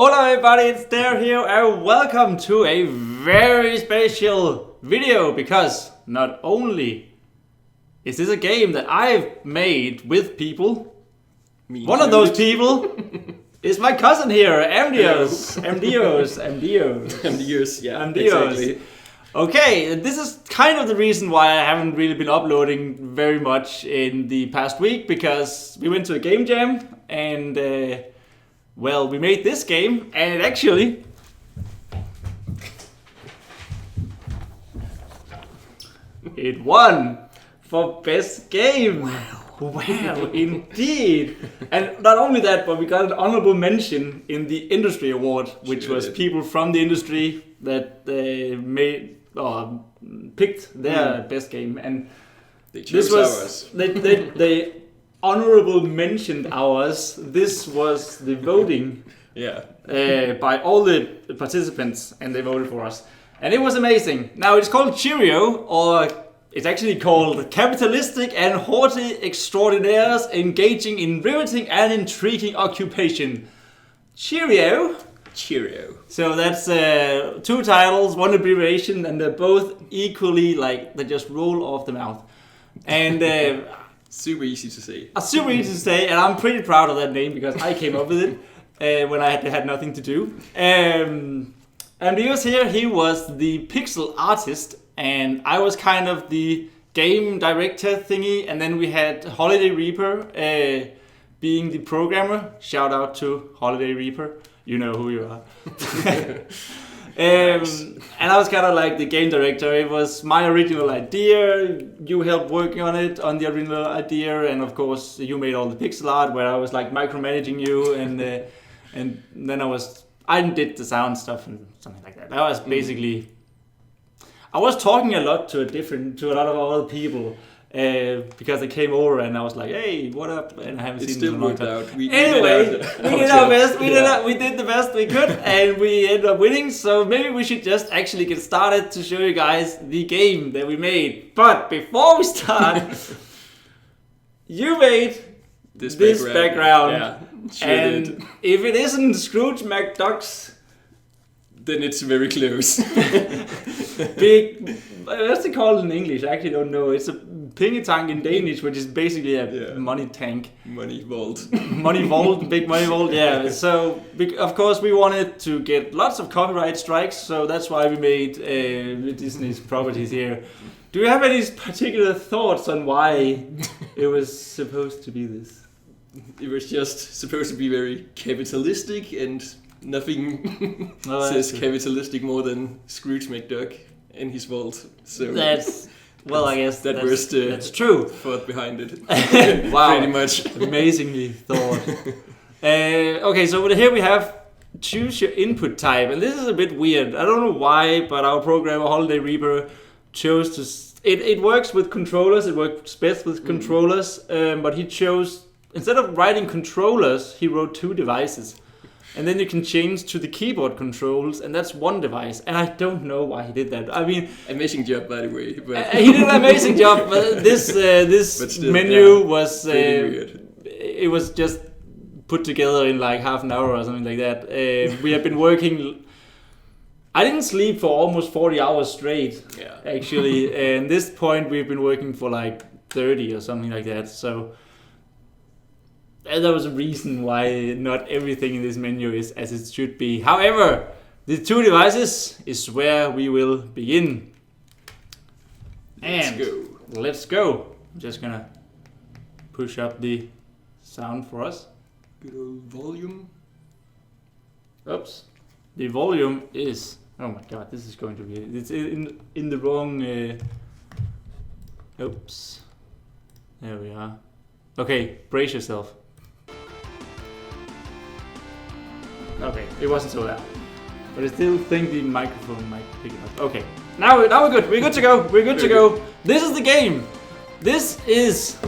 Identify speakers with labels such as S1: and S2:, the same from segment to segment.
S1: Hola everybody, itsDair here and welcome to a very special video because not only is this a game that I've made with people, one of those people is my cousin here, Amdioz. Amdioz,
S2: yeah,
S1: Amdioz.
S2: exactly.
S1: Okay, this is kind of the reason why I haven't really been uploading very much in the past week, because we went to a game jam and well, we made this game and it actually it won for best game. Wow, indeed. And not only that, but we got an honorable mention in the industry award, which was people from the industry that made or picked their best game, and
S2: they chose ours.
S1: They honorable mentioned ours. This was the voting by all the participants, and they voted for us, and it was amazing. Now it's called CHEERIO, or it's actually called Capitalistic and Haughty Extraordinaires engaging in riveting and intriguing occupation. CHEERIO.
S2: CHEERIO.
S1: So that's two titles, one abbreviation, and they're both equally like they just roll off the mouth. And
S2: super easy to say.
S1: Super easy to say, and I'm pretty proud of that name because I came up with it when I had nothing to do. Amdioz here, he was the pixel artist, and I was kind of the game director thingy, and then we had Holiday Reaper being the programmer. Shout out to Holiday Reaper, you know who you are. And I was kind of like the game director. It was my original idea. You helped working on it, on the original idea, and of course you made all the pixel art where I was like micromanaging you, and then I did the sound stuff and something like that. That was basically. I was talking a lot to a lot of other people because they came over and I was like, "Hey, what up?" And I haven't seen them in a long time. Anyway, we did our best. We did the best we could, and we ended up winning. So maybe we should just actually get started to show you guys the game that we made. But before we start, you made this background.
S2: Yeah, sure
S1: and
S2: did.
S1: If it isn't Scrooge McDuck's,
S2: then it's very close.
S1: Big, what's it called in English? I actually don't know. It's a pengetank in Danish, which is basically a money tank.
S2: Money vault.
S1: Money vault, big money vault, yeah. So, of course, we wanted to get lots of copyright strikes, so that's why we made Disney's properties here. Do you have any particular thoughts on why it was supposed to be this?
S2: It was just supposed to be very capitalistic, and nothing says capitalistic more than Scrooge McDuck and his vault. So
S1: that's I guess
S2: that's
S1: true.
S2: Thought behind it.
S1: Wow,
S2: pretty much
S1: amazingly thought. Okay, so here we have choose your input type, and this is a bit weird. I don't know why, but our programmer Holiday Reaper chose to. It works with controllers. It works best with controllers, but he chose, instead of writing controllers, he wrote two devices. And then you can change to the keyboard controls, and that's one device. And I don't know why he did that. I mean,
S2: amazing job, by the way. But
S1: he did an amazing job. But this menu was
S2: weird.
S1: It was just put together in like half an hour or something like that. We have been working. I didn't sleep for almost 40 hours straight. Yeah. Actually, and this point we've been working for like 30 or something like that. So. And there was a reason why not everything in this menu is as it should be. However, the two devices is where we will begin. Let's go. I'm just gonna push up the sound for us.
S2: Good old volume.
S1: Oops. The volume is. Oh my god, this is going to be. It's in the wrong. Oops. There we are. Okay, brace yourself. Okay, it wasn't so loud, but I still think the microphone might pick it up. Okay, now we're good. We're good to go. We're good to go. This is the game. This is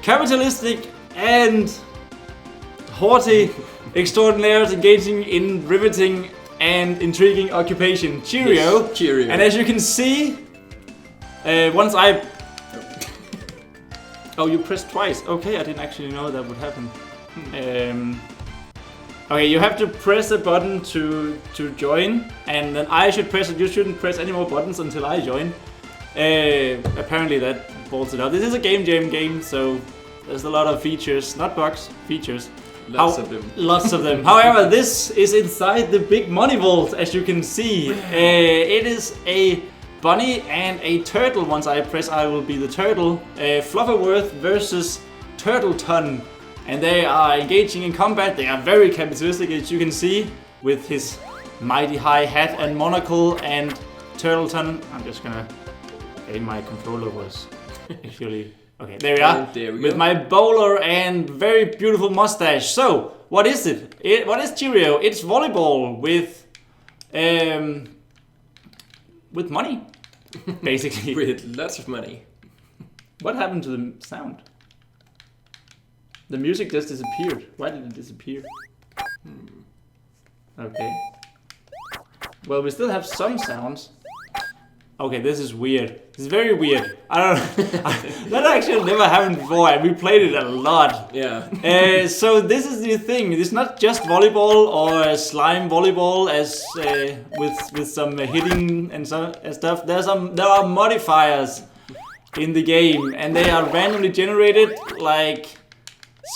S1: Capitalistic and Haughty Extraordinaires engaging in riveting and intriguing occupation. CHEERIO.
S2: Yes, CHEERIO.
S1: And as you can see, once I... Oh, you pressed twice. Okay, I didn't actually know that would happen. Okay, you have to press a button to join, and then I should press it. You shouldn't press any more buttons until I join. Apparently that balls it out. This is a game jam game, so there's a lot of features, not bugs, features.
S2: Lots of them.
S1: Lots of them. However, this is inside the big money vault, as you can see. It is a bunny and a turtle. Once I press, I will be the turtle. Flufferworth versus Turtleton. And they are engaging in combat. They are very capitalistic, as you can see, with his mighty high hat and monocle. And Turtleton, I'm just gonna aim. My controller was actually... Okay, there we are.
S2: There we
S1: with
S2: go.
S1: my bowler and very beautiful mustache. So, what is it? What is CHEERIO? It's volleyball with money, basically.
S2: With lots of money.
S1: What happened to the sound? The music just disappeared. Why did it disappear? Okay. Well, we still have some sounds. Okay, this is weird. This is very weird. I don't know. That actually never happened before, and we played it a lot.
S2: Yeah.
S1: So this is the thing. It's not just volleyball or slime volleyball as with some hitting and stuff. There are modifiers in the game, and they are randomly generated, like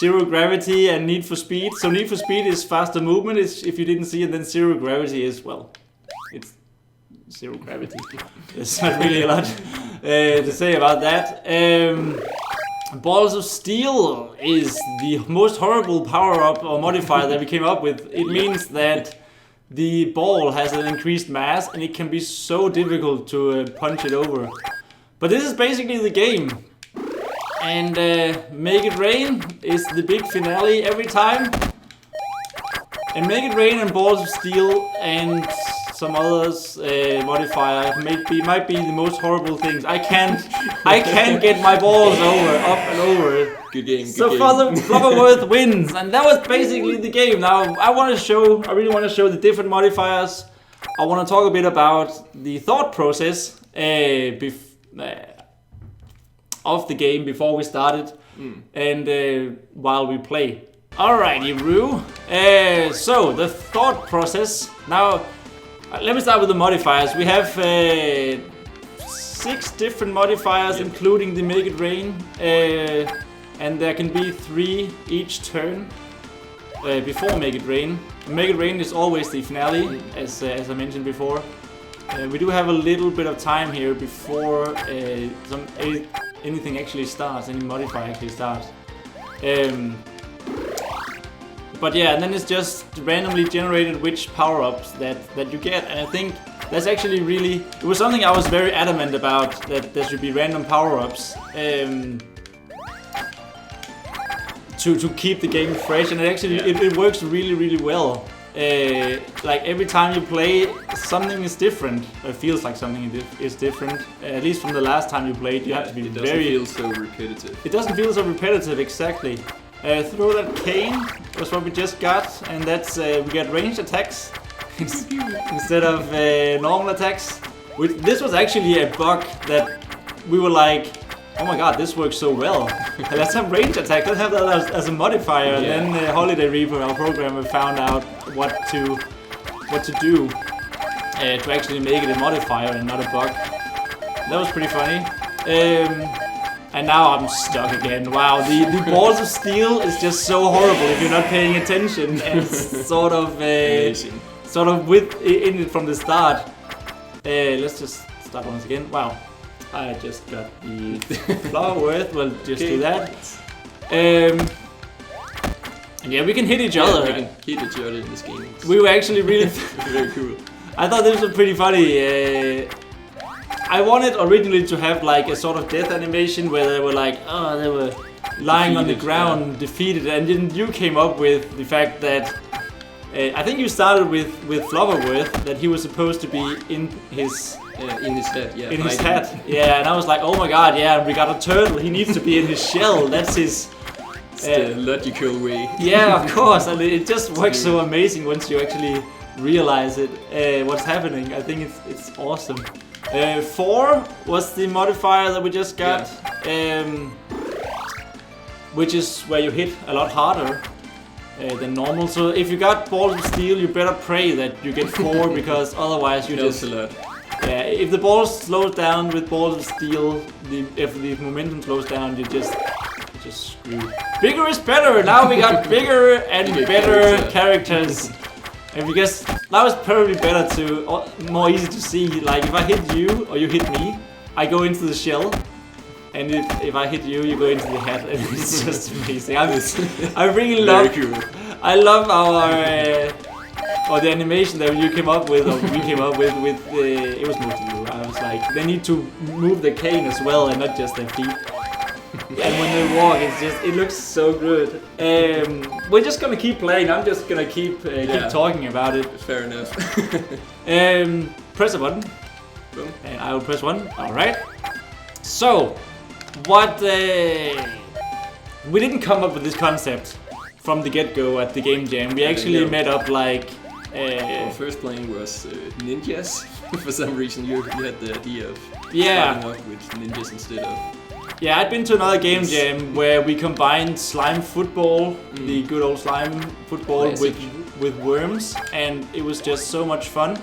S1: zero gravity and need for speed. So need for speed is faster movement. If you didn't see it, then zero gravity is, well, it's zero gravity. There's not really a lot to say about that. Balls of Steel is the most horrible power-up or modifier that we came up with. It means that the ball has an increased mass and it can be so difficult to punch it over. But this is basically the game. And Make It Rain is the big finale every time. And Make It Rain and Balls of Steel and some others modifier might be the most horrible things. I can't get my balls up and over.
S2: Good game.
S1: So Flufferworth wins, and that was basically the game. Now I really want to show the different modifiers. I want to talk a bit about the thought process of the game before we started and while we play. Alrighty, Roo. So the thought process now. Let me start with the modifiers. We have 6 different modifiers, including the Make It Rain, and there can be 3 each turn before Make It Rain. Make It Rain is always the finale, as I mentioned before. We do have a little bit of time here before anything actually starts, any modifier actually starts. But yeah, and then it's just randomly generated which power-ups that you get, and I think that's actually really... It was something I was very adamant about, that there should be random power-ups to keep the game fresh, and it works really, really well. Like every time you play, something is different. It feels like something is different. At least from the last time you played, you have to be very...
S2: It doesn't feel so repetitive.
S1: It doesn't feel so repetitive, exactly. Throw that cane was what we just got, and that's we get ranged attacks instead of normal attacks. This was actually a bug that we were like, oh my god, this works so well. Let's have ranged attack. Let's have that as a modifier. Yeah. And then Holiday Reaper, our programmer, found out what to do to actually make it a modifier and not a bug. That was pretty funny. And now I'm stuck again. Wow, the Balls of Steel is just so horrible if you're not paying attention. And it's sort of in it from the start. Let's just start once again. Wow, I just got the Flufferworth. We'll just do that. Yeah, we can hit each other.
S2: We can hit each other in this game.
S1: We were actually really
S2: very cool.
S1: I thought this was pretty funny. I wanted originally to have like a sort of death animation where they were like, oh, they were lying on the ground, defeated, and then you came up with the fact that I think you started with Flufferworth, that he was supposed to be in his
S2: head, yeah.
S1: In his hat, yeah, and I was like, oh my god, yeah, we got a turtle, he needs to be in his shell, that's his...
S2: It's the logical way.
S1: Yeah, of course, and it just works so amazing once you actually realize it, what's happening. I think it's awesome. 4 was the modifier that we just got, which is where you hit a lot harder. than normal. So if you got balls of steel, you better pray that you get 4 because otherwise you just.
S2: A lot.
S1: Yeah, if the ball slows down with balls of steel, if the momentum slows down, you just screw. Bigger is better. Now we got bigger and better characters. And because now it's probably better more easy to see. Like if I hit you or you hit me, I go into the shell. And if I hit you, you go into the hat, and it's just amazing. I really love. I love our the animation that you came up with, or we came up with. It was mostly you. I was like, they need to move the cane as well, and not just their feet. And when they walk, it looks so good. We're just gonna keep playing. I'm just gonna keep talking about it.
S2: Fair enough.
S1: Press a button.
S2: Boom.
S1: And I will press 1. All right. So. What we didn't come up with this concept from the get-go at the game jam. We actually met up like.
S2: Our first playing was ninjas. For some reason, you had the idea of starting up with ninjas instead of.
S1: Yeah, I'd been to another game jam where we combined slime football, the good old slime football, with worms, and it was just so much fun.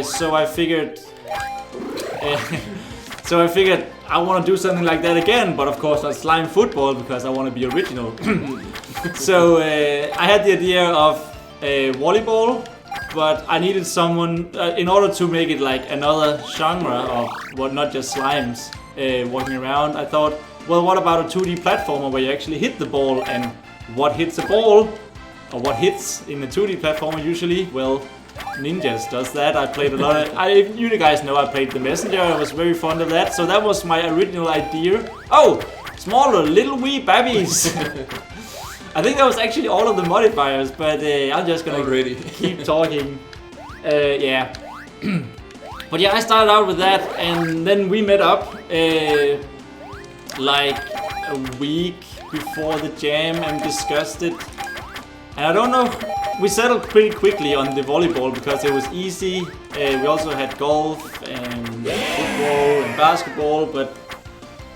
S1: So I figured. I want to do something like that again, but of course not slime football because I want to be original. So I had the idea of volleyball, but I needed someone in order to make it like another genre of not just slimes walking around. I thought, well, what about a 2D platformer where you actually hit the ball, and what hits a ball, or what hits in a 2D platformer usually? Well, Ninjas does that. I played a lot of. You guys know I played The Messenger. I was very fond of that. So that was my original idea. Oh, smaller, little wee babies. I think that was actually all of the modifiers, but I'm just gonna keep talking. Yeah. But yeah, I started out with that, and then we met up like a week before the jam and discussed it. And I don't know. We settled pretty quickly on the volleyball because it was easy. We also had golf and football and basketball, but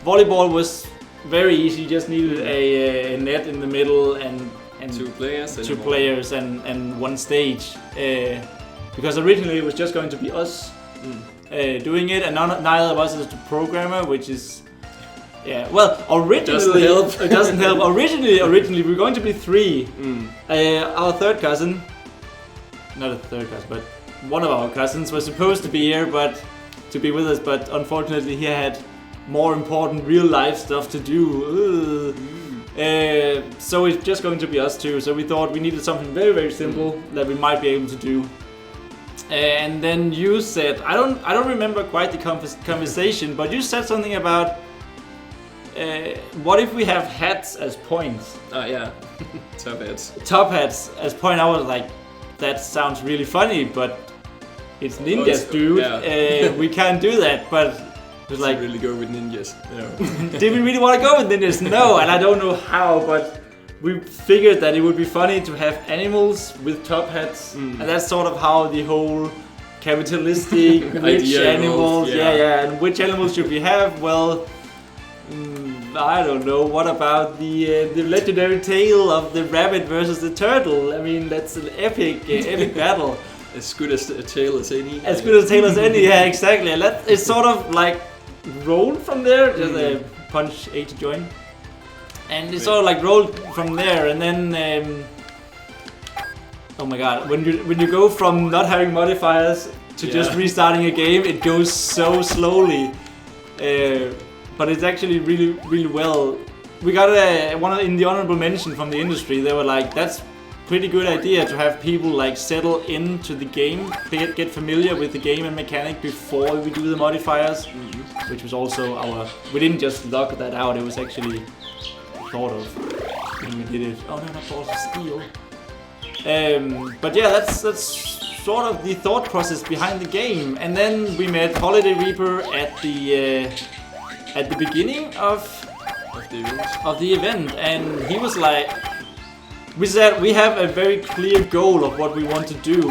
S1: volleyball was very easy. You just needed a net in the middle and
S2: 2
S1: players and one stage. Because originally it was just going to be us doing it, and neither of us is a programmer, which is. Yeah, well, originally it doesn't help. Originally we were going to be 3. Our third cousin, not a third cousin, but one of our cousins was supposed to be here, to be with us, but unfortunately he had more important real life stuff to do. So it's just going to be us 2. So we thought we needed something very, very simple that we might be able to do. And then you said, I don't remember quite the conversation, but you said something about. What if we have hats as points?
S2: Oh yeah, top hats.
S1: Top hats as point. I was like, that sounds really funny, but it's ninjas, dude. Yeah. We can't do that. But it was like,
S2: really go with ninjas. No.
S1: Did we really want to go with ninjas? No, and I don't know how, but we figured that it would be funny to have animals with top hats, and that's sort of how the whole capitalistic which animals, and which animals should we have? Well. I don't know. What about the legendary tale of the rabbit versus the turtle? I mean, that's an epic battle.
S2: As good as a tale as any.
S1: As good as a tale as any. Yeah, exactly. It's sort of like rolled from there. Just punch A to join, and it's sort of like rolled from there, and then. Oh my God! When you go from not having modifiers to just restarting a game, it goes so slowly. But it's actually really, really well. We got one in the honorable mention from the industry. They were like, "That's pretty good idea to have people like settle into the game, get familiar with the game and mechanic before we do the modifiers." Which was also we didn't just lock that out. It was actually thought of when we did it. Oh no, not balls of steel. But yeah, that's sort of the thought process behind the game. And then we met Holiday Reaper at the beginning of the event, and he was like, we said we have a very clear goal of what we want to do,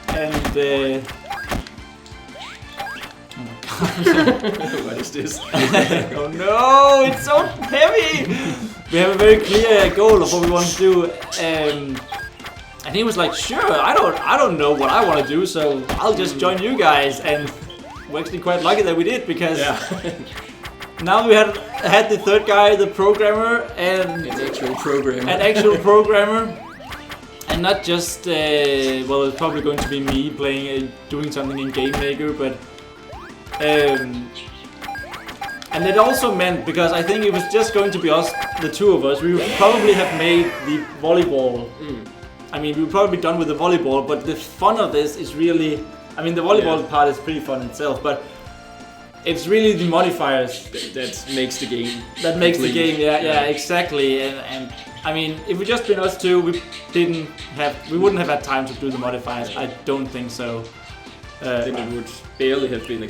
S1: and oh my God,
S2: what is this?
S1: Oh no, it's so heavy. we have a very clear goal of what we want to do. And he was like, sure, I don't know what I want to do, so I'll just join you guys. And we're actually quite lucky that we did, because now we had the third guy, the programmer, and
S2: an
S1: actual programmer. And not just, well, it's probably going to be me doing something in Game Maker, but and it also meant, because I think it was just going to be us, the two of us, we would probably have made the volleyball. I mean, we would probably be done with the volleyball, but the fun of this is really, I mean, the volleyball part is pretty fun itself, but it's really the modifiers
S2: that makes the game.
S1: That makes the game, yeah, exactly. And I mean, if we just been us two, we wouldn't have had time to do the modifiers. I don't think so.
S2: Then it would barely have been a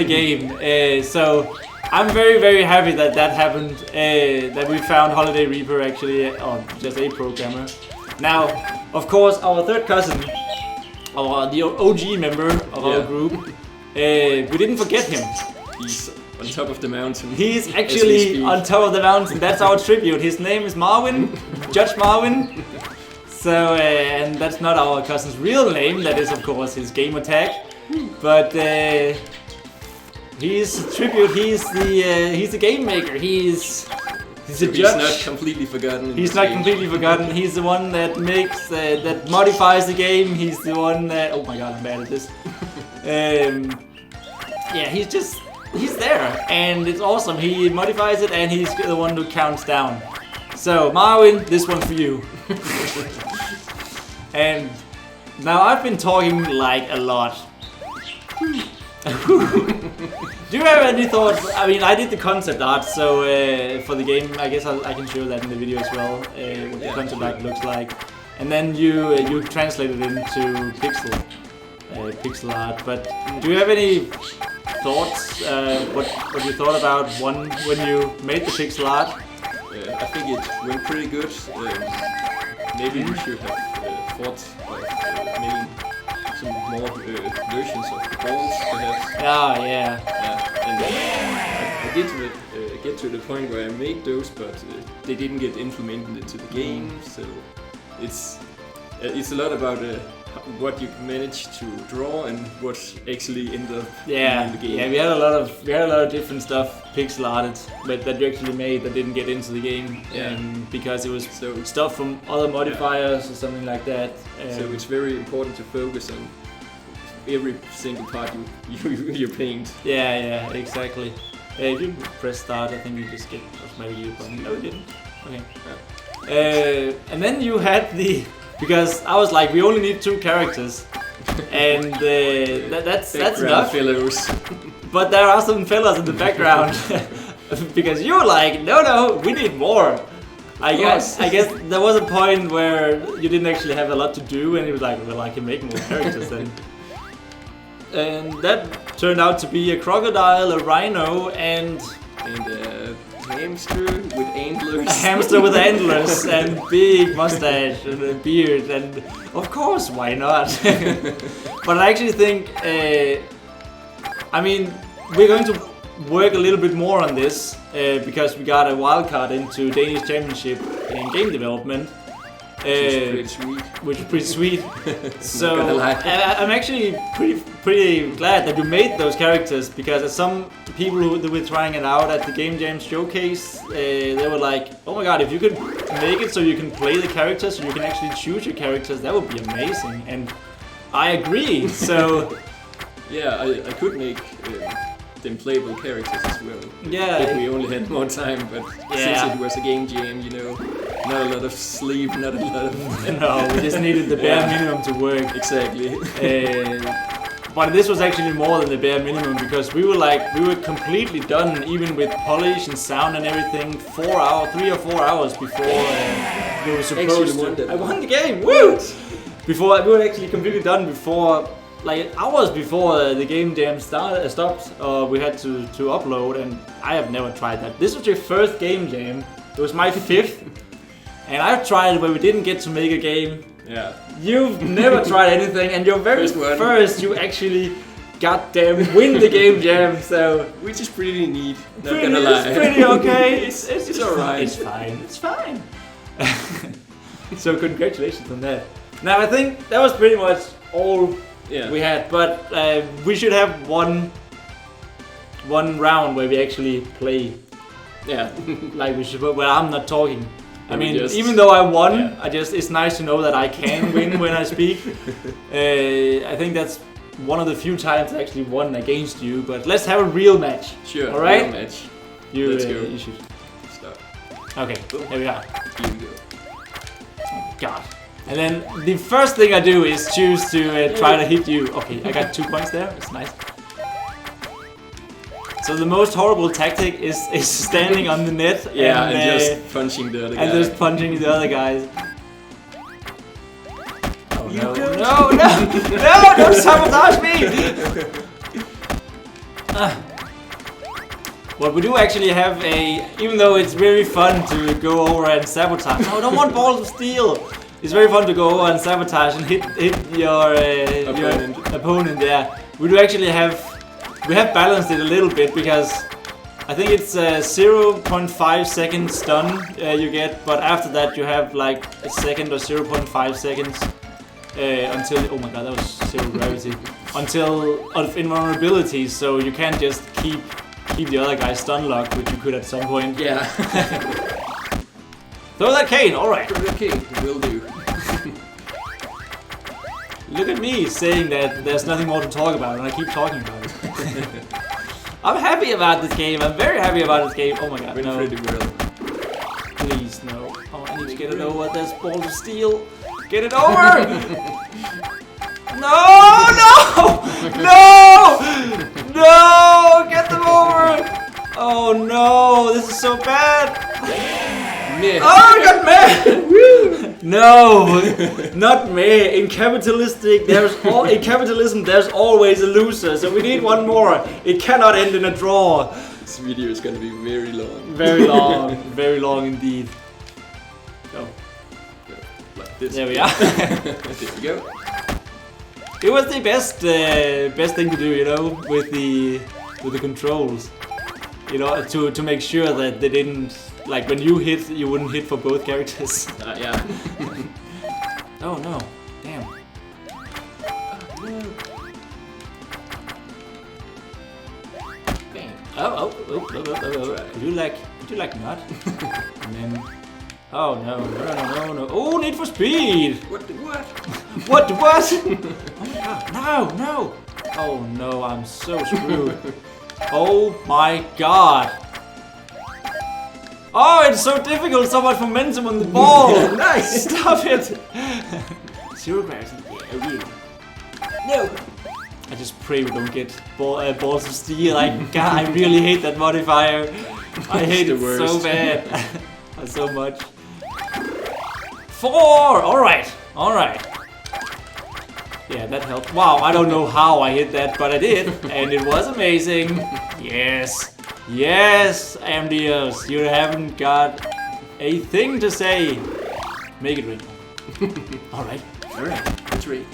S2: game.
S1: So I'm very, very happy that happened. That we found Holiday Reaper actually, or just a programmer. Now, of course, our third cousin, the OG member of our group, we didn't forget him.
S2: He's on top of the mountain.
S1: He's actually on top of the mountain. That's our tribute. His name is Marvin, Judge Marvin. So, and that's not our cousin's real name. That is, of course, his gamer tag. But he's a tribute. He's the game maker. He's a judge.
S2: He's not completely forgotten.
S1: He's not completely forgotten. He's the one that makes that modifies the game. He's the one that. Oh my god, I'm bad at this. Yeah, he's there, and it's awesome. He modifies it, and he's the one who counts down. So, Marvin, this one's for you. And now I've been talking like a lot. Do you have any thoughts? I mean, I did the concept art, so for the game, I guess I can show that in the video as well. What the concept art looks like, and then you translate it into pixel art. But do you have any thoughts? What you thought about when you made the pixel art?
S2: I think it went pretty good. Maybe we should have thought of making some more versions of the balls, perhaps.
S1: Yeah.
S2: And I did get to the point where I made those, but they didn't get implemented into the game. So it's a lot about what you managed to draw and what actually ended up in the game.
S1: Yeah, we had a lot of different stuff pixel arted, but that you actually made that didn't get into the game, because it was stuff from other modifiers or something like that.
S2: So it's very important to focus on every single part you paint.
S1: Yeah, exactly. If you press start, I think you just get automatically a button. No, we didn't. Okay. And then you had because I was like, we only need 2 characters, and that's enough.
S2: Fellows.
S1: But there are some fellas in the background, because you were like, no, we need more. I guess there was a point where you didn't actually have a lot to do, and he was like, well, I can make more characters then. And that turned out to be a crocodile, a rhino, and
S2: a hamster with antlers.
S1: A hamster with antlers and big mustache and a beard, and of course, why not? But I actually think, I mean, we're going to work a little bit more on this because we got a wildcard into Danish Championship in game development. Which is pretty sweet. So I'm actually pretty glad that you made those characters, because as some people who were trying it out at the Game Jam showcase, they were like, oh my god, if you could make it so you can play the characters, so you can actually choose your characters, that would be amazing. And I agree. So
S2: yeah, I could make them playable characters as well.
S1: Yeah.
S2: If we only had more time, but since it was a game jam, not a lot of sleep, not a lot of...
S1: No, we just needed the bare minimum to work.
S2: Exactly.
S1: But this was actually more than the bare minimum, because we were completely done, even with polish and sound and everything, 3 or 4 hours before we were supposed to... I won the game, woo! Before, we were actually completely done before, like hours before the game jam stopped, we had to upload, and I have never tried that. This was your first game jam, it was my 5th, and I've tried where we didn't get to make a game.
S2: Yeah.
S1: You've never tried anything, and your very first you actually goddamn win the game jam. So
S2: which is pretty neat. Not gonna lie.
S1: It's pretty okay. It's
S2: alright.
S1: It's fine. It's fine. So congratulations on that. Now I think that was pretty much all we had, but we should have one round where we actually play.
S2: Yeah,
S1: like we should, where I'm not talking. I mean, even though I won, it's nice to know that I can win when I speak. I think that's one of the few times I actually won against you. But let's have a real match.
S2: Sure.
S1: All right.
S2: Real match.
S1: Let's go.
S2: You
S1: should
S2: start.
S1: Okay. Here we are.
S2: Here we go.
S1: God. And then the first thing I do is choose to try to hit you. Okay, I got 2 points there. It's nice. So the most horrible tactic is standing on the net
S2: and just punching the other guy.
S1: And just punching the other guys. Oh no, no, don't sabotage me! What we do actually have even though it's very fun to go over and sabotage. No, I don't want balls of steel. It's very fun to go over and sabotage and hit your opponent there. We do actually we have balanced it a little bit because I think it's 0.5 second stun you get, but after that you have like a second or 0.5 seconds until, oh my god, that was zero gravity, until of invulnerability, so you can't just keep the other guy stun locked, which you could at some point.
S2: Yeah.
S1: Throw that cane, alright.
S2: Throw that cane, will do.
S1: Look at me saying that there's nothing more to talk about, and I keep talking about it. I'm happy about this game. I'm very happy about this game. Oh my god, no.
S2: Pretty well.
S1: Please, no. Oh, I need to get it over. There's balls of steel. Get it over! No! No! No! Get them over! Oh no, this is so bad.
S2: Meh.
S1: Oh, I got meh! No, not meh. In capitalism, there's always a loser. So we need one more. It cannot end in a draw.
S2: This video is gonna be very long.
S1: Very long, very long indeed. Oh,
S2: like this.
S1: there we are.
S2: There we go.
S1: It was the best thing to do, you know, with the controls. You know, to make sure that they didn't, like when you hit, you wouldn't hit for both characters.
S2: Yeah.
S1: Oh no, damn. Oh. Would you like not? And then, oh no. Oh, Need for Speed.
S2: What?
S1: What? Oh my god, no. Oh no, I'm so screwed. Oh my god. Oh, it's so difficult, so much momentum on the ball.
S2: Nice.
S1: Stop it. Zero gravity. Yeah, really. No. I just pray we don't get balls of steel. God, I really hate that modifier. I hate it so bad. So much. 4! Alright. Yeah, that helped. Wow, I don't know how I hit that, but I did. And it was amazing. Yes, Amdioz, you haven't got a thing to say. Make it ring. Alright.
S2: It's ring.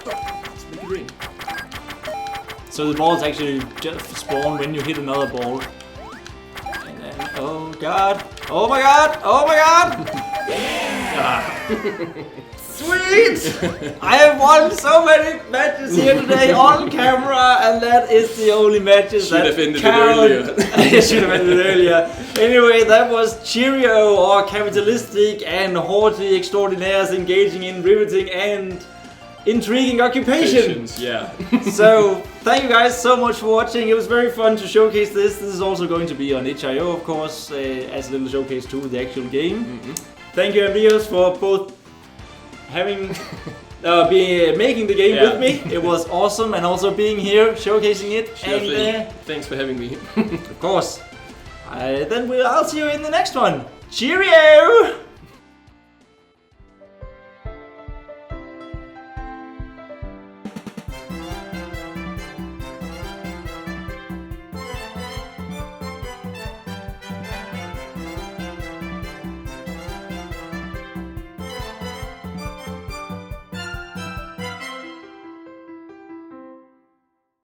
S2: Let's make it ring.
S1: So the balls actually just spawn when you hit another ball. And then, oh god. Oh my god. Sweet! I have won so many matches here today on camera, and that is the only matches that count. I should have ended it earlier. Anyway, that was CHEERIO or Capitalistic and Haughty Extraordinaires engaging in riveting and intriguing occupations.
S2: Yeah.
S1: So, thank you guys so much for watching. It was very fun to showcase this. This is also going to be on itch.io, of course, as a little showcase to the actual game. Mm-hmm. Thank you, Amdioz, for both making the game with me. It was awesome, and also being here, showcasing it.
S2: Sure,
S1: and
S2: thanks for having me.
S1: Of course. Then I'll see you in the next one. Cheerio!